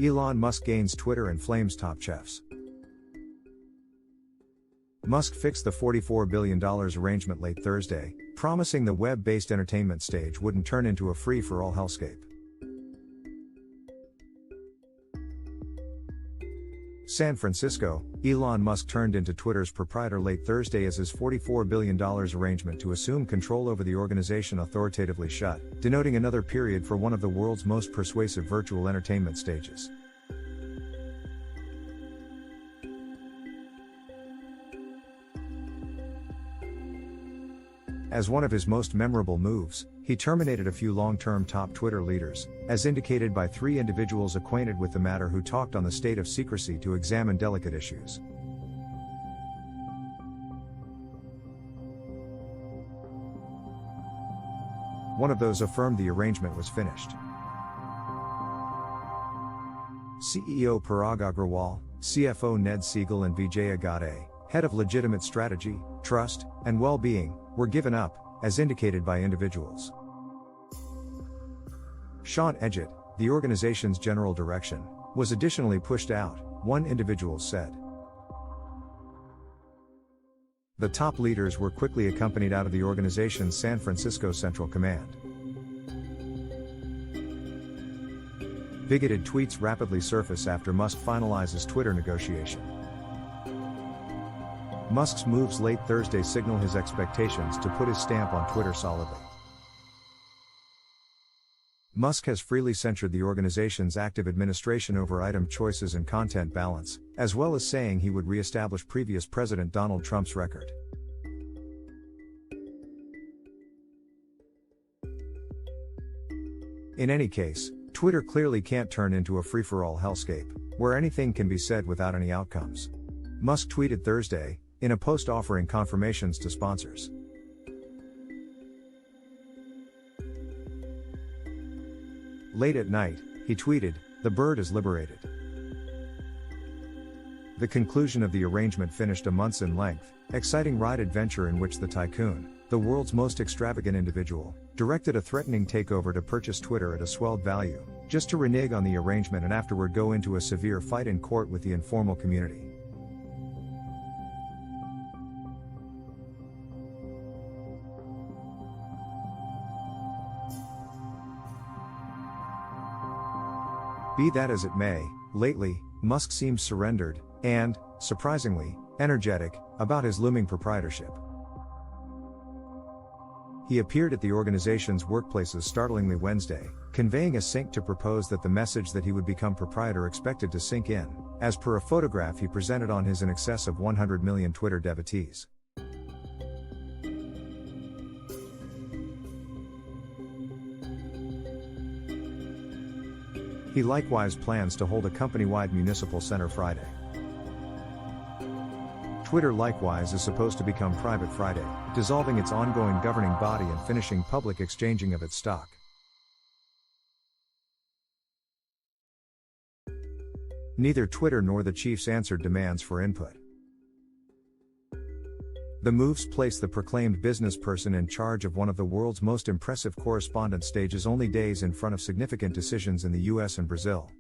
Elon Musk gains Twitter and flames top cheifs. Musk fixed the $44 billion arrangement late Thursday, promising the web-based entertainment stage wouldn't turn into a free-for-all hellscape. San Francisco, Elon Musk turned into Twitter's proprietor late Thursday as his $44 billion arrangement to assume control over the organization authoritatively shut, denoting another period for one of the world's most persuasive virtual entertainment stages. As one of his most memorable moves, he terminated a few long-term top Twitter leaders, as indicated by 3 individuals acquainted with the matter who talked on the state of secrecy to examine delicate issues. One of those affirmed the arrangement was finished. CEO Parag Agrawal, CFO Ned Siegel and Vijay Agade, head of legitimate strategy, trust, and well-being, were given up, as indicated by individuals. Sean Edgett, the organization's general direction, was additionally pushed out, one individual said. The top leaders were quickly accompanied out of the organization's San Francisco Central Command. Bigoted tweets rapidly surface after Musk finalizes Twitter negotiation. Musk's moves late Thursday signal his expectations to put his stamp on Twitter solidly. Musk has freely censured the organization's active administration over item choices and content balance, as well as saying he would re-establish previous President Donald Trump's record. In any case, Twitter clearly can't turn into a free-for-all hellscape, where anything can be said without any outcomes. Musk tweeted Thursday, in a post offering confirmations to sponsors. Late at night, he tweeted, "The bird is liberated." The conclusion of the arrangement finished a months in length, exciting ride adventure in which the tycoon, the world's most extravagant individual, directed a threatening takeover to purchase Twitter at a swelled value, just to renege on the arrangement and afterward go into a severe fight in court with the informal community. Be that as it may, lately, Musk seems surrendered, and, surprisingly, energetic, about his looming proprietorship. He appeared at the organization's workplaces startlingly Wednesday, conveying a sink to propose that the message that he would become proprietor expected to sink in, as per a photograph he presented on his in excess of 100 million Twitter devotees. He likewise plans to hold a company-wide municipal center Friday. Twitter likewise is supposed to become private Friday, dissolving its ongoing governing body and finishing public exchanging of its stock. Neither Twitter nor the chiefs answered demands for input. The moves place the proclaimed business person in charge of one of the world's most impressive correspondence stages only days in front of significant decisions in the US and Brazil.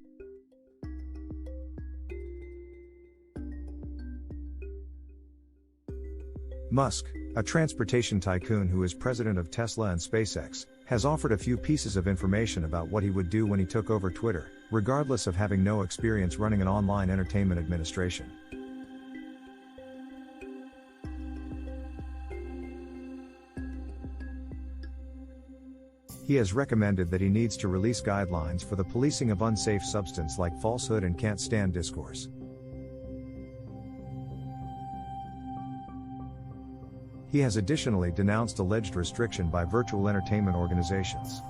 Musk, a transportation tycoon who is president of Tesla and SpaceX, has offered a few pieces of information about what he would do when he took over Twitter, regardless of having no experience running an online entertainment administration. He has recommended that he needs to release guidelines for the policing of unsafe substance like falsehood and can't stand discourse. He has additionally denounced alleged restriction by virtual entertainment organizations.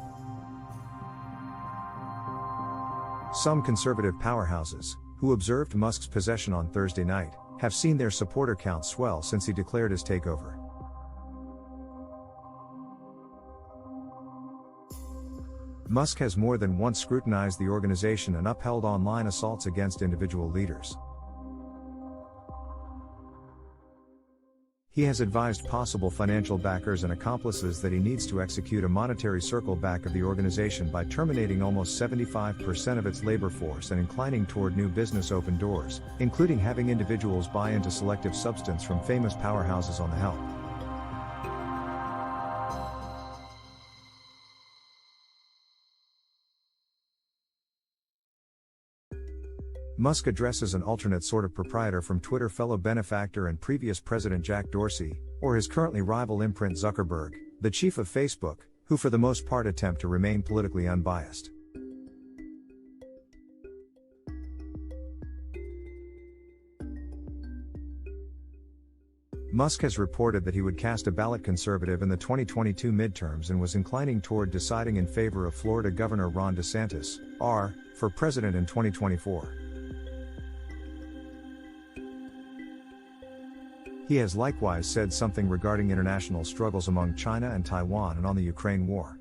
Some conservative powerhouses, who observed Musk's possession on Thursday night, have seen their supporter count swell since he declared his takeover. Musk has more than once scrutinized the organization and upheld online assaults against individual leaders. He has advised possible financial backers and accomplices that he needs to execute a monetary circle back of the organization by terminating almost 75% of its labor force and inclining toward new business open doors, including having individuals buy into selective substance from famous powerhouses on the help. Musk addresses an alternate sort of proprietor from Twitter fellow benefactor and previous president Jack Dorsey, or his currently rival imprint Zuckerberg, the chief of Facebook, who for the most part attempt to remain politically unbiased. Musk has reported that he would cast a ballot conservative in the 2022 midterms and was inclining toward deciding in favor of Florida Governor Ron DeSantis, R., for president in 2024. He has likewise said something regarding international struggles among China and Taiwan and on the Ukraine war.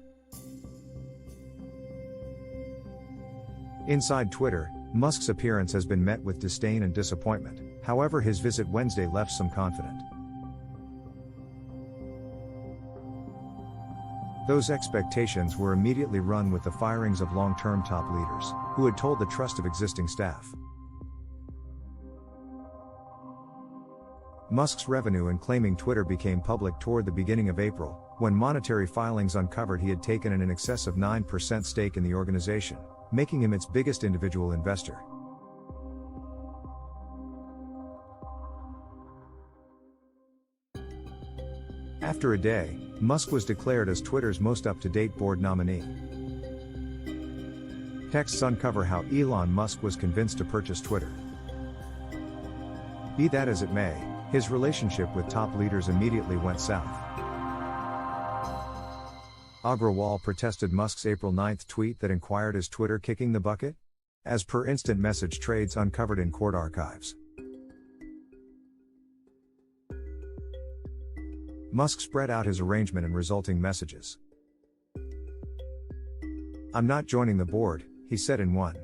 Inside Twitter, Musk's appearance has been met with disdain and disappointment, however his visit Wednesday left some confident. Those expectations were immediately run with the firings of long-term top leaders, who had told the trust of existing staff. Musk's revenue in claiming Twitter became public toward the beginning of April, when monetary filings uncovered he had taken an in excess of 9% stake in the organization, making him its biggest individual investor. After a day, Musk was declared as Twitter's most up-to-date board nominee. Texts uncover how Elon Musk was convinced to purchase Twitter. Be that as it may, his relationship with top leaders immediately went south. Agrawal protested Musk's April 9 tweet that inquired, "Is Twitter kicking the bucket?" as per instant message trades uncovered in court archives. Musk spread out his arrangement and resulting messages. "I'm not joining the board," he said in one.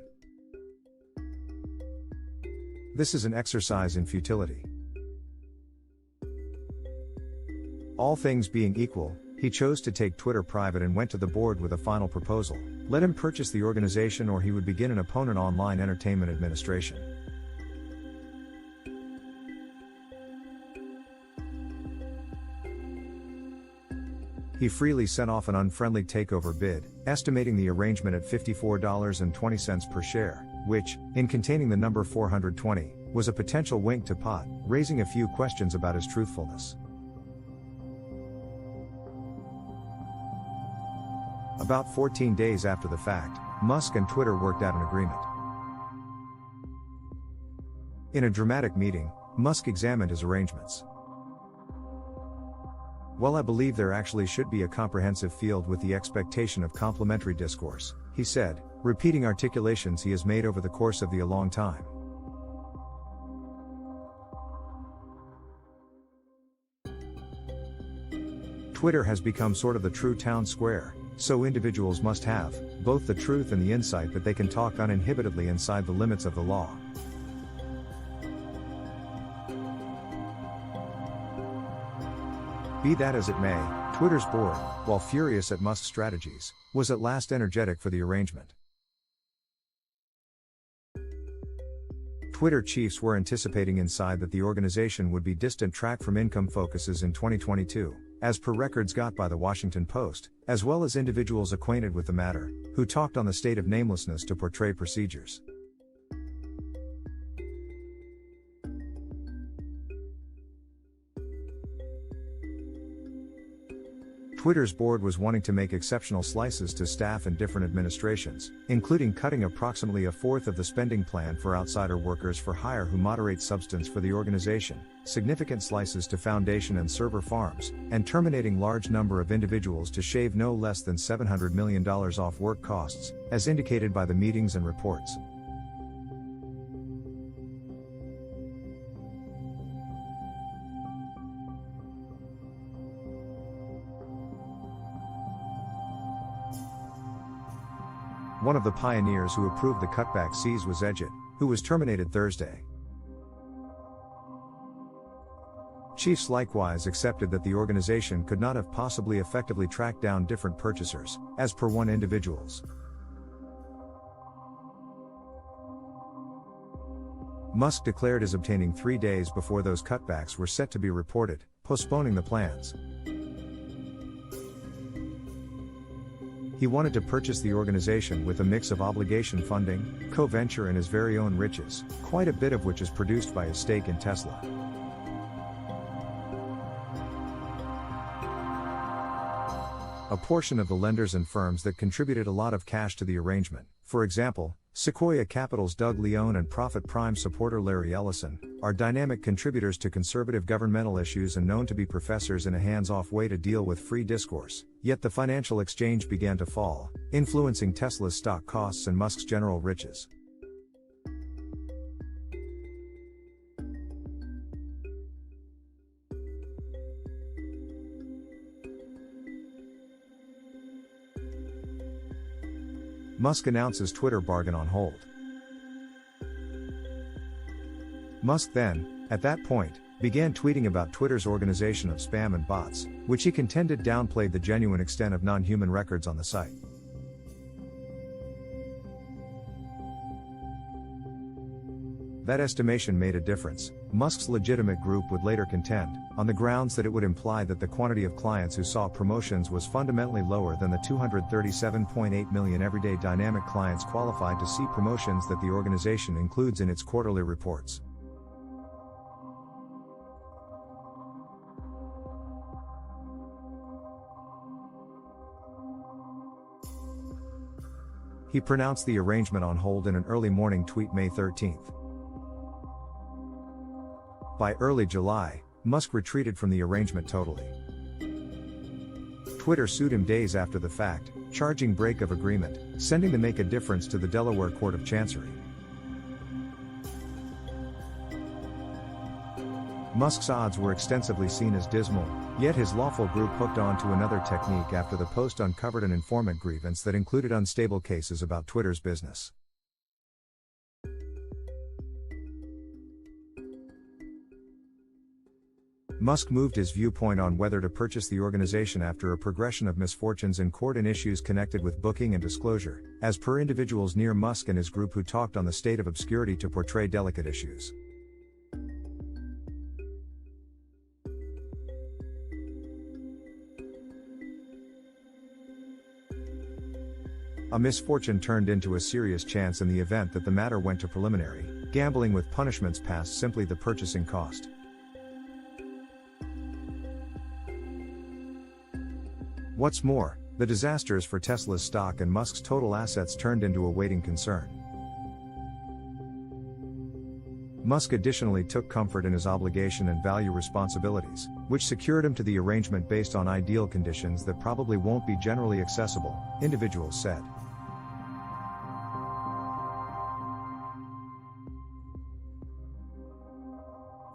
"This is an exercise in futility." All things being equal, he chose to take Twitter private and went to the board with a final proposal: let him purchase the organization or he would begin an opponent online entertainment administration. He freely sent off an unfriendly takeover bid, estimating the arrangement at $54.20 per share, which, in containing the number 420, was a potential wink to pot, raising a few questions about his truthfulness. About 14 days after the fact, Musk and Twitter worked out an agreement. In a dramatic meeting, Musk examined his arrangements. "Well, I believe there actually should be a comprehensive field with the expectation of complementary discourse," he said, repeating articulations he has made over the course of a long time. Twitter has become sort of the true town square, so individuals must have both the truth and the insight that they can talk uninhibitedly inside the limits of the law. Be that as it may, Twitter's board, while furious at Musk's strategies, was at last energetic for the arrangement. Twitter chiefs were anticipating inside that the organization would be distant track from income focuses in 2022, as per records got by the Washington Post, as well as individuals acquainted with the matter, who talked on the state of namelessness to portray procedures. Twitter's board was wanting to make exceptional slices to staff in different administrations, including cutting approximately a fourth of the spending plan for outsider workers for hire who moderate substance for the organization, significant slices to foundation and server farms, and terminating large number of individuals to shave no less than $700 million off work costs, as indicated by the meetings and reports. One of the pioneers who approved the cutback sees was Edgett, who was terminated Thursday. cheifs likewise accepted that the organization could not have possibly effectively tracked down different purchasers, as per one individuals. Musk declared as obtaining 3 days before those cutbacks were set to be reported, postponing the plans. He wanted to purchase the organization with a mix of obligation funding, co-venture and his very own riches, quite a bit of which is produced by his stake in Tesla. A portion of the lenders and firms that contributed a lot of cash to the arrangement, for example, Sequoia Capital's Doug Leone and Profit Prime supporter Larry Ellison, are dynamic contributors to conservative governmental issues and known to be professors in a hands-off way to deal with free discourse. Yet the financial exchange began to fall, influencing Tesla's stock costs and Musk's general riches. Musk announces Twitter bargain on hold. Musk then, at that point, began tweeting about Twitter's organization of spam and bots, which he contended downplayed the genuine extent of non-human records on the site. That estimation made a difference, Musk's legitimate group would later contend, on the grounds that it would imply that the quantity of clients who saw promotions was fundamentally lower than the 237.8 million everyday dynamic clients qualified to see promotions that the organization includes in its quarterly reports. He pronounced the arrangement on hold in an early morning tweet May 13. By early July, Musk retreated from the arrangement totally. Twitter sued him days after the fact, charging break of agreement, sending the Make a Difference to the Delaware Court of Chancery. Musk's odds were extensively seen as dismal, yet his lawful group hooked on to another technique after the post uncovered an informant grievance that included unstable cases about Twitter's business. Musk moved his viewpoint on whether to purchase the organization after a progression of misfortunes in court and issues connected with booking and disclosure, as per individuals near Musk and his group who talked on the state of obscurity to portray delicate issues. A misfortune turned into a serious chance in the event that the matter went to preliminary, gambling with punishments past simply the purchasing cost. What's more, the disasters for Tesla's stock and Musk's total assets turned into a waiting concern. Musk additionally took comfort in his obligation and value responsibilities, which secured him to the arrangement based on ideal conditions that probably won't be generally accessible, individuals said.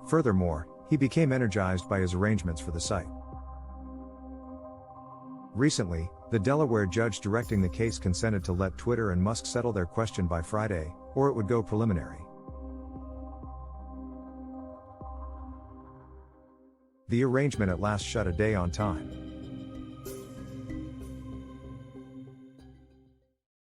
Furthermore, he became energized by his arrangements for the site. Recently, the Delaware judge directing the case consented to let Twitter and Musk settle their question by Friday, or it would go preliminary. The arrangement at last shut a day on time.